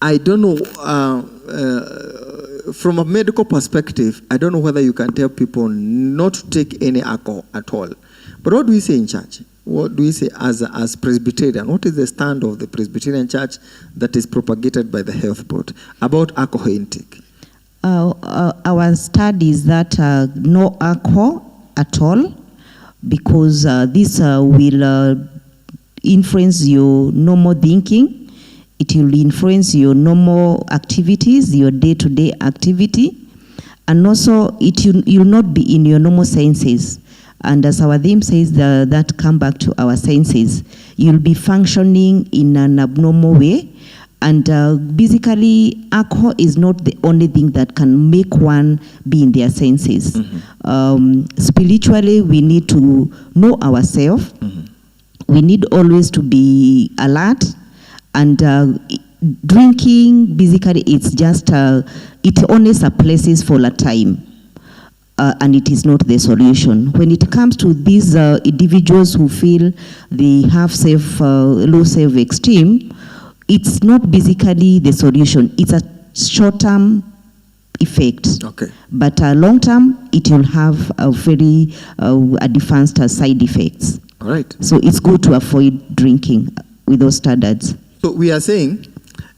I don't know, from a medical perspective, I don't know whether you can tell people not to take any alcohol at all. But what do we say in church? What do we say as Presbyterian? What is the stand of the Presbyterian Church that is propagated by the Health Board about alcohol intake? Our study is that no alcohol at all, because this will influence your normal thinking. It will influence your normal activities, your day-to-day activity, and also you'll not be in your normal senses. And as our theme says, that come back to our senses. You'll be functioning in an abnormal way. And basically, alcohol is not the only thing that can make one be in their senses. Mm-hmm. Spiritually, we need to know ourselves. Mm-hmm. We need always to be alert. And drinking, basically, it's just, it only suppresses for a time. And it is not the solution. When it comes to these individuals who feel they have low self-esteem, it's not basically the solution. It's a short-term effect. Okay. But long-term, it will have a very advanced side effects. All right. So it's good to avoid drinking with those standards. So we are saying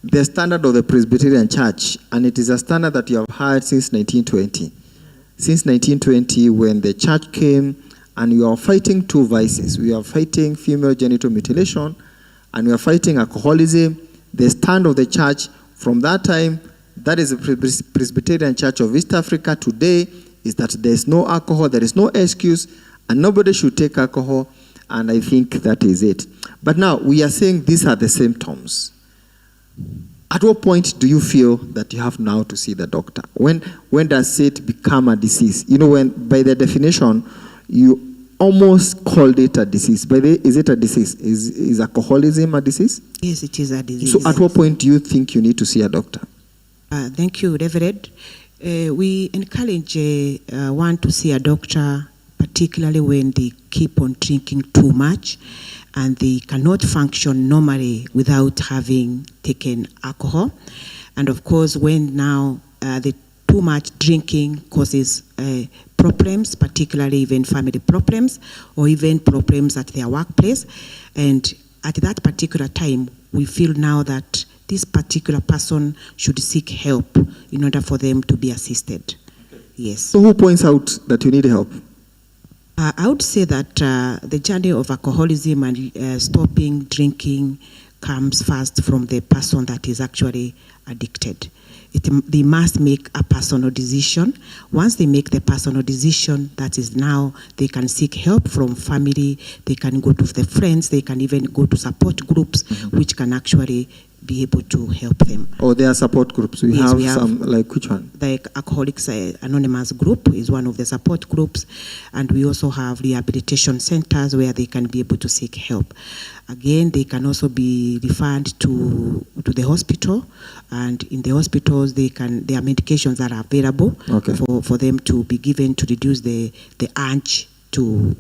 the standard of the Presbyterian Church, and it is a standard that you have had since 1920. Since 1920, when the church came, and we are fighting two vices. We are fighting female genital mutilation, and we are fighting alcoholism. The stand of the church from that time, that is the Presbyterian Church of East Africa today, is that there is no alcohol, there is no excuse, and nobody should take alcohol, and I think that is it. But now, we are saying these are the symptoms. At what point do you feel that you have now to see the doctor? When does it become a disease? You know, when by the definition, you almost called it a disease. Is it a disease? Is alcoholism a disease? Yes, it is a disease. So at what point do you think you need to see a doctor? Thank you, Reverend. We encourage one to see a doctor, particularly when they keep on drinking too much and they cannot function normally without having taken alcohol. And of course, when now the too much drinking causes problems, particularly even family problems or even problems at their workplace. And at that particular time, we feel now that this particular person should seek help in order for them to be assisted. Okay. Yes. So who points out that you need help? I would say that the journey of alcoholism and stopping drinking comes first from the person that is actually addicted. They must make a personal decision. Once they make the personal decision, that is now they can seek help from family, they can go to the friends, they can even go to support groups, which can actually be able to help them. Oh, there are support groups. We have some, like which one? The Alcoholics Anonymous group is one of the support groups, and we also have rehabilitation centers where they can be able to seek help. Again, they can also be referred to the hospital, and in the hospitals there are medications that are available for them to be given to reduce the urge to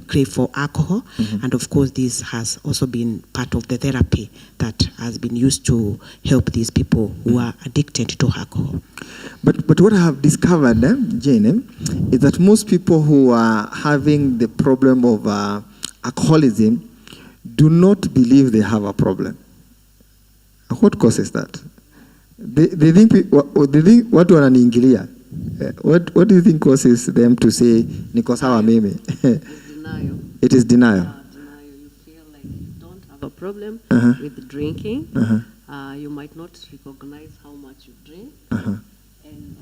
crave for alcohol. And of course, this has also been part of the therapy that has been used to help these people who are addicted to alcohol. But what I have discovered, Jane, is that most people who are having the problem of alcoholism do not believe they have a problem. What causes that? They think watu wananiingilia. What do you think causes them to say niko sawa mimi? Denial. It is denial. Denial. You feel like you don't have a problem with drinking. You might not recognize how much you drink, and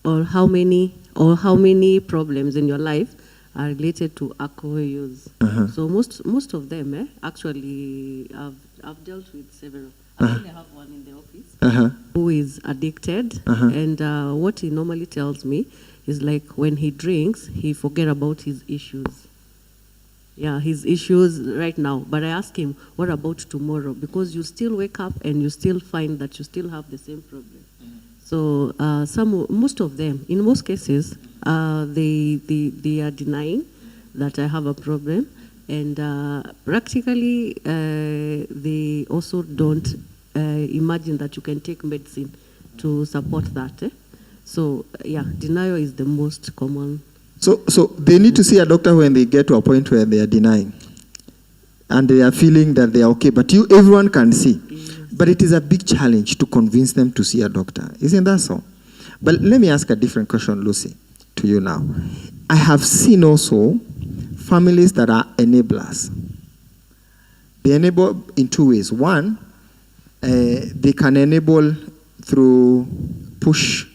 or how many problems in your life are related to alcohol use. So most of them actually I've dealt with several. I actually have one in the office who is addicted, and what he normally tells me is like when he drinks, he forget about his issues. Yeah, his issues right now. But I ask him, what about tomorrow? Because you still wake up and you still find that you still have the same problem. So most of them, in most cases, they are denying that I have a problem, and practically they also don't imagine that you can take medicine to support that. So, yeah, denial is the most common. So they need to see a doctor when they get to a point where they are denying. And they are feeling that they are okay. But everyone can see. Yes. But it is a big challenge to convince them to see a doctor. Isn't that so? But let me ask a different question, Lucy, to you now. I have seen also families that are enablers. They enable in two ways. One, they can enable through push.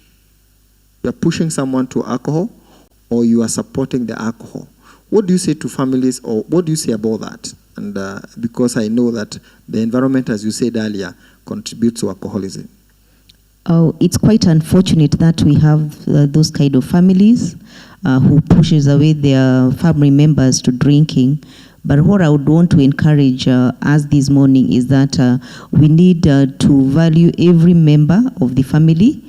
You are pushing someone to alcohol, or you are supporting the alcohol. What do you say to families, or what do you say about that? And because I know that the environment, as you said earlier, contributes to alcoholism. Oh, it's quite unfortunate that we have those kind of families who pushes away their family members to drinking. But what I would want to encourage us this morning is that we need to value every member of the family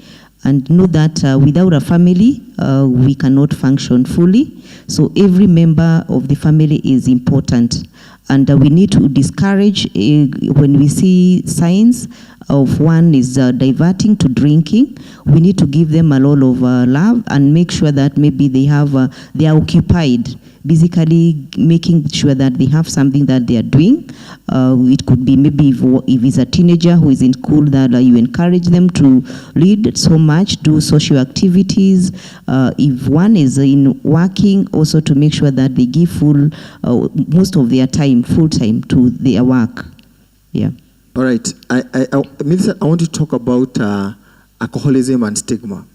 and know that without a family, we cannot function fully. So every member of the family is important. And we need to discourage when we see signs of one is diverting to drinking, we need to give them a lot of love and make sure that maybe they are occupied, basically making sure that they have something that they are doing. It could be maybe if it's a teenager who is in school, that you encourage them to read so much, do social activities. If one is in working, also to make sure that they give most of their time, full time to their work. Yeah. All right. Melissa, I want to talk about alcoholism and stigma.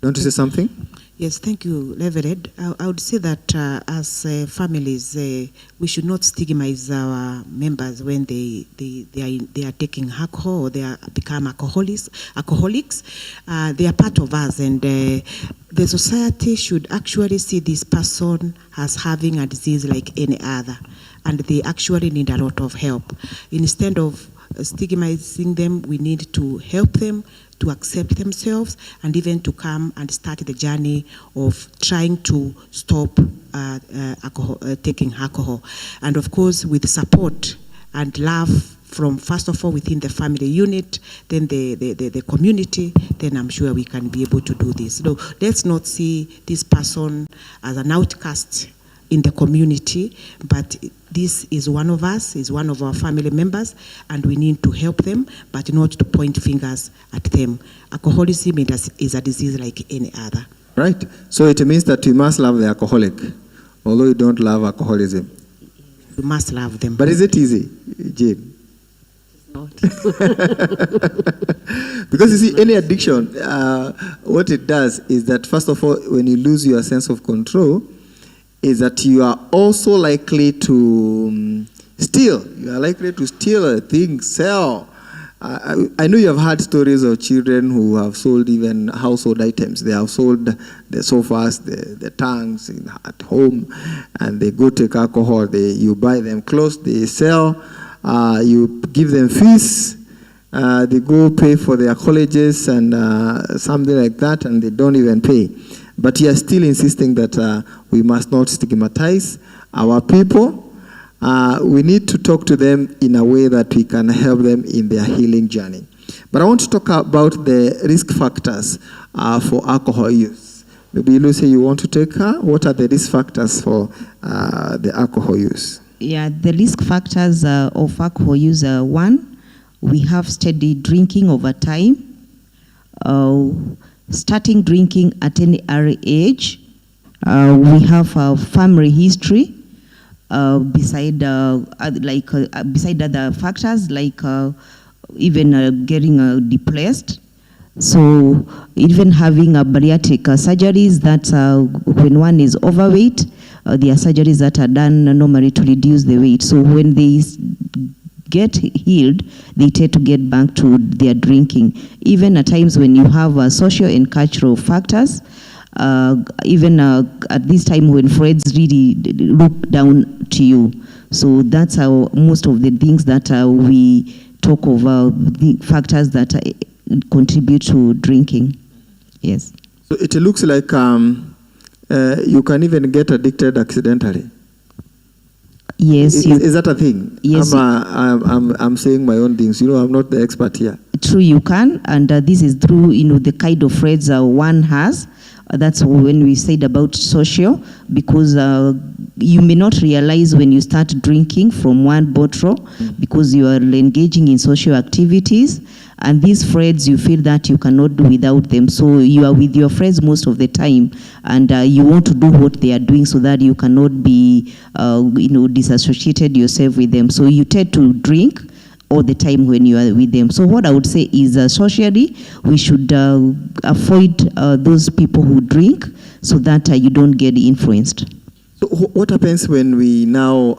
You want to say something? Yes, thank you, Reverend. I would say that as families, we should not stigmatize our members when they are taking alcohol or they are become alcoholics. They are part of us, and the society should actually see this person as having a disease like any other, and they actually need a lot of help. Instead of stigmatizing them, we need to help them to accept themselves and even to come and start the journey of trying to stop taking alcohol. And of course, with support and love from, first of all, within the family unit, then the community, then I'm sure we can be able to do this. So let's not see this person as an outcast in the community, but this is one of us, is one of our family members, and we need to help them, but not to point fingers at them. Alcoholism is a disease like any other. Right. So it means that we must love the alcoholic, although you don't love alcoholism. We must love them. But is it easy, Jane? Not. Because you see, any addiction, what it does is that, first of all, when you lose your sense of control, is that you are also likely to steal. You are likely to steal things, sell. I know you have heard stories of children who have sold even household items. They have sold the sofas, the tanks at home, and they go take alcohol. You buy them clothes, they sell, you give them fees, they go pay for their colleges and something like that, and they don't even pay. But you are still insisting that we must not stigmatize our people. We need to talk to them in a way that we can help them in their healing journey. But I want to talk about the risk factors for alcohol use. Maybe Lucy, you want to take her? What are the risk factors for the alcohol use? Yeah, the risk factors of alcohol use are: one, we have steady drinking over time. Starting drinking at any early age. We have a family history beside other factors like even getting depressed. So even having bariatric surgeries, that when one is overweight, there are surgeries that are done normally to reduce the weight. So when they get healed, they tend to get back to their drinking. Even at times when you have social and cultural factors, even at this time when friends really look down to you. So that's how most of the things that we talk of, the factors that contribute to drinking. Yes. So it looks like you can even get addicted accidentally. Yes. Is that a thing? Yes. I'm saying my own things. I'm not the expert here. True, you can, and this is through the kind of friends one has. That's when we said about social, because you may not realize when you start drinking from one bottle, because you are engaging in social activities, and these friends, you feel that you cannot do without them. So you are with your friends most of the time, and you want to do what they are doing so that you cannot be, disassociated yourself with them. So you tend to drink all the time when you are with them. So what I would say is socially, we should avoid those people who drink so that you don't get influenced. So what happens when we now,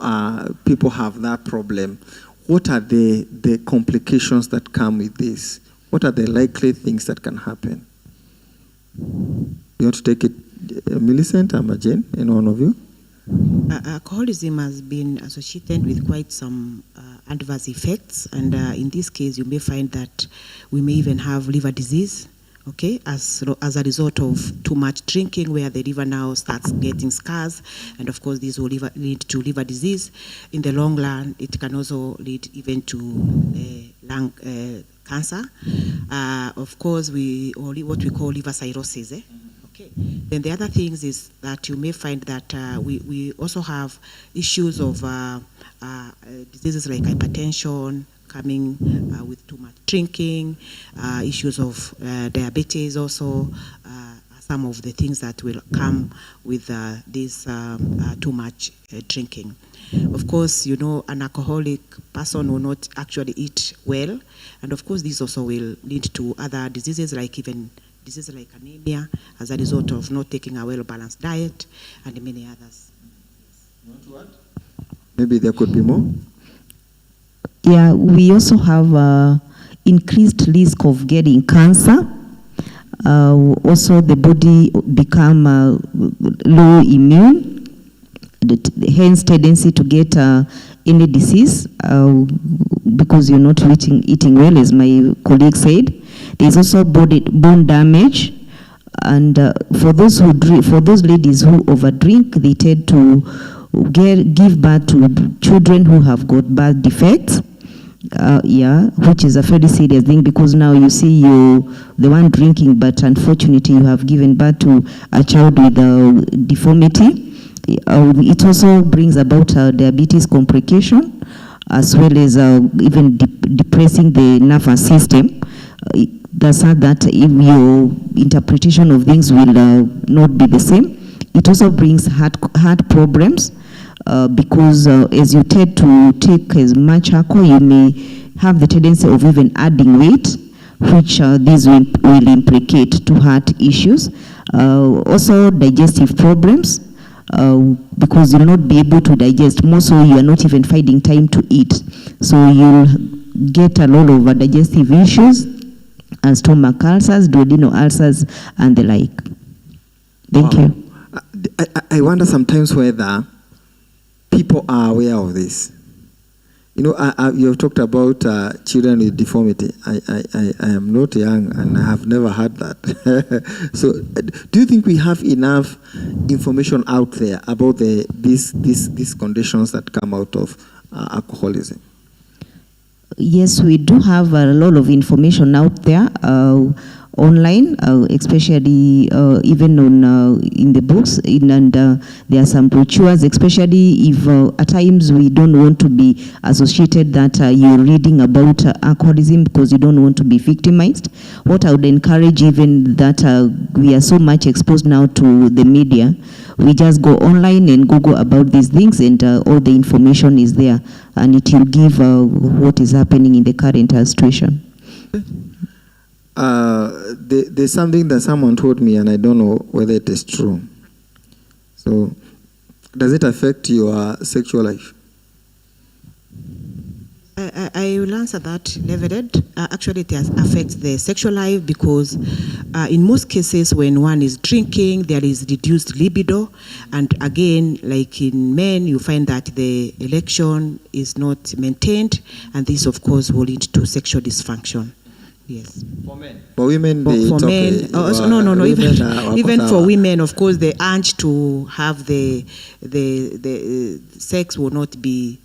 people have that problem? What are the complications that come with this? What are the likely things that can happen? You want to take it, Millicent, Jane, and one of you? Alcoholism has been associated with quite some adverse effects, and in this case you may find that we may even have liver disease, okay, as a result of too much drinking, where the liver now starts getting scars, and of course this will lead to liver disease. In the long run, it can also lead even to lung cancer. Of course, what we call liver cirrhosis. Okay. Then the other things is that you may find that we also have issues of diseases like hypertension coming with too much drinking, issues of diabetes also, some of the things that will come with this too much drinking. Of course, an alcoholic person will not actually eat well, and of course this also will lead to other diseases like anemia as a result of not taking a well-balanced diet, and many others. You want to add? Maybe there could be more? Yeah, we also have increased risk of getting cancer. Also, the body become low immune, hence tendency to get any disease because you're not eating well, as my colleague said. There's also bone damage, and for those ladies who overdrink, they tend to give birth to children who have got birth defects. Which is a very serious thing, because now you see you the one drinking, but unfortunately you have given birth to a child with a deformity. It also brings about diabetes complication, as well as even depressing the nervous system. That's not that if your interpretation of things will not be the same. It also brings heart problems. Because as you tend to take as much alcohol, you may have the tendency of even adding weight, which these will implicate to heart issues. Also digestive problems, because you'll not be able to digest. More so, you are not even finding time to eat. So you'll get a lot of digestive issues, and stomach ulcers, duodenal ulcers, and the like. Thank you. I wonder sometimes whether people are aware of this. You have talked about children with deformity. I am not young, and I have never heard that. So, do you think we have enough information out there about these conditions that come out of alcoholism? Yes, we do have a lot of information out there online, especially even on in the books, and there are some brochures, especially if at times we don't want to be associated that you're reading about alcoholism because you don't want to be victimized. What I would encourage, even that we are so much exposed now to the media, we just go online and Google about these things, and all the information is there, and it will give what is happening in the current situation. There's something that someone told me, and I don't know whether it is true. So, does it affect your sexual life? I will answer that, Reverend. Actually, it affects the sexual life because in most cases when one is drinking, there is reduced libido. And again, like in men, you find that the erection is not maintained. And this, of course, will lead to sexual dysfunction. Yes. For women, For it's men, okay. no. Women are Even wako for sawa. women, of course, the urge to have the sex will not be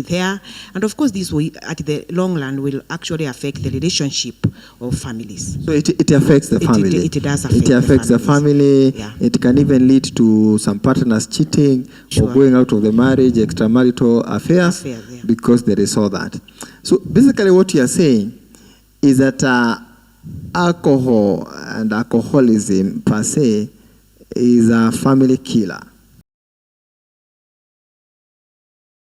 there, and of course, this will, at the long run, will actually affect the relationship of families. So it affects the family. It does affect. It affects the family. Yeah. It can even lead to some partners cheating Sure. or going out of the marriage, extramarital affairs, Yeah. because there is all that. So basically, what you are saying is that alcohol and alcoholism per se is a family killer.